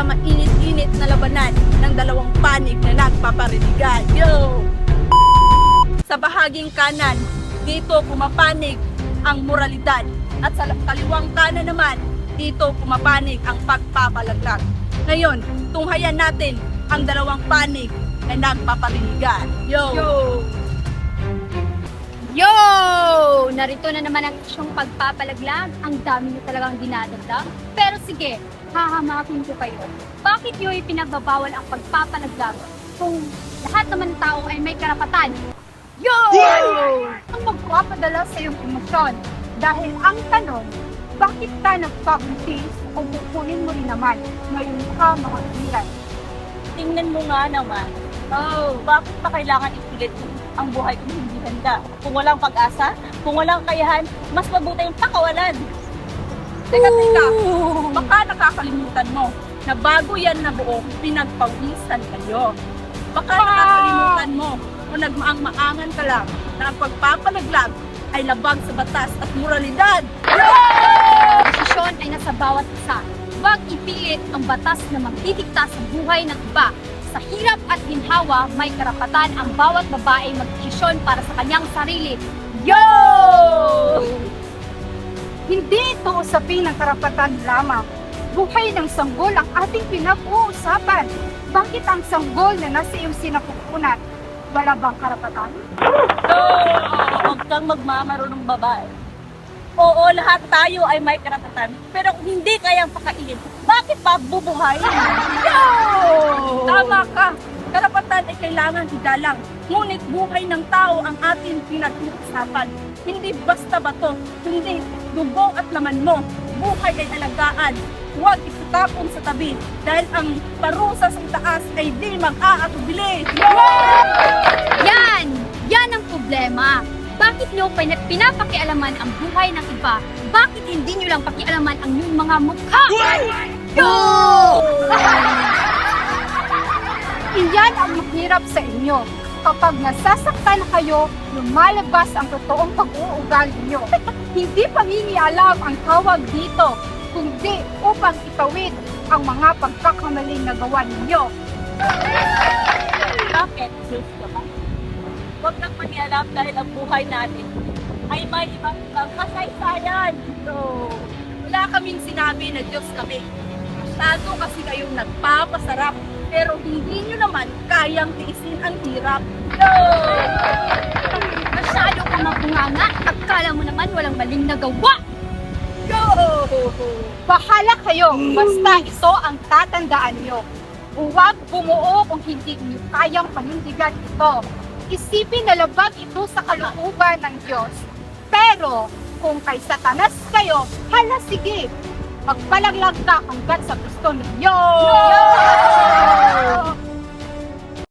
sa mainit-init na labanan ng dalawang panig na nagpaparinigan. Yo! Sa bahaging kanan, dito pumapanig ang moralidad. At sa kaliwang kanan naman, dito pumapanig ang pagpapalaglag. Ngayon, tunghayan natin ang dalawang panig na nagpaparinigan. Yo! Yo! Narito na naman ang isyong pagpapalaglag. Ang dami niyo talagang dinadagdag. Pero sige, hahamakin ko kayo. Bakit niyo ipinagbabawal ang pagpapalaglag kung lahat naman ng tao ay may karapatan? Yo! Ang magpapadala sa iyong emosyon. Dahil ang tanong, bakit ka nagpabuntis o kukunin mo rin naman ngayon ka mga tiran? Tingnan mo nga naman. Oh, bakit pa kailangan ipilit ang buhay kung hindi handa? Kung walang pag-asa, kung walang kayahan, mas mabuti yung pakawalan. Teka, baka nakakalimutan mo na bago yan na buo, pinagpawisan kayo. Baka nakakalimutan mo kung nagmaang-maangan ka lang na ang pagpapalaglag ay labag sa batas at moralidad. Desisyon ay nasa bawat isa. Huwag ipilit ang batas na magdidikta sa buhay ng iba. Sa hirap at ginhawa, may karapatan ang bawat babae magdesisyon para sa kanyang sarili. Yo! Hindi ito usapin ng karapatan lamang. Buhay ng sanggol ang ating pinag-uusapan. Bakit ang sanggol na nasa iyong sinapupunan? Wala bang karapatan? Huwag kang magmamarunong babae. Oo, lahat tayo ay may karapatan. Pero kung hindi kayang pakainin, bakit pa bubuhayin? Tama ka! Karapatan ay kailangan igalang. Ngunit buhay ng tao ang ating pinag-uusapan. Hindi basta bato, kundi dugo at laman mo. Buhay ay alagaan. Huwag itutapon sa tabi dahil ang parusa sa itaas ay di mag-aatubili. Yan! Yan ang problema. Bakit nyo pinapakialaman ang buhay ng iba? Bakit hindi nyo lang pakialaman ang inyong mga mukha? Yo! Iyan ang mahirap sa inyo. Kapag nasasaktan kayo, lumalabas ang totoong pag-uugali nyo. Hindi pangingialam ang tawag dito, kundi upang itawid ang mga pagkakamaling nagawa ninyo. Bakit? Huwag kang manialam dahil ang buhay natin ay may ibang kasaysayan. So, wala kaming sinabi na Diyos kami. Masyado kasi kayong nagpapasarap, pero hindi nyo naman kayang tiisin ang hirap. Masyado kang mabunganga at kala mo naman walang maling nagawa. Bahala kayo, basta ito ang tatandaan nyo. Huwag bumuo kung hindi nyo kayang panindigan ito. Isipin na labag ito sa kalooban ng Diyos. Pero kung kay Satanas kayo, hala sige, magpalaglag ka hanggat sa gusto ninyo.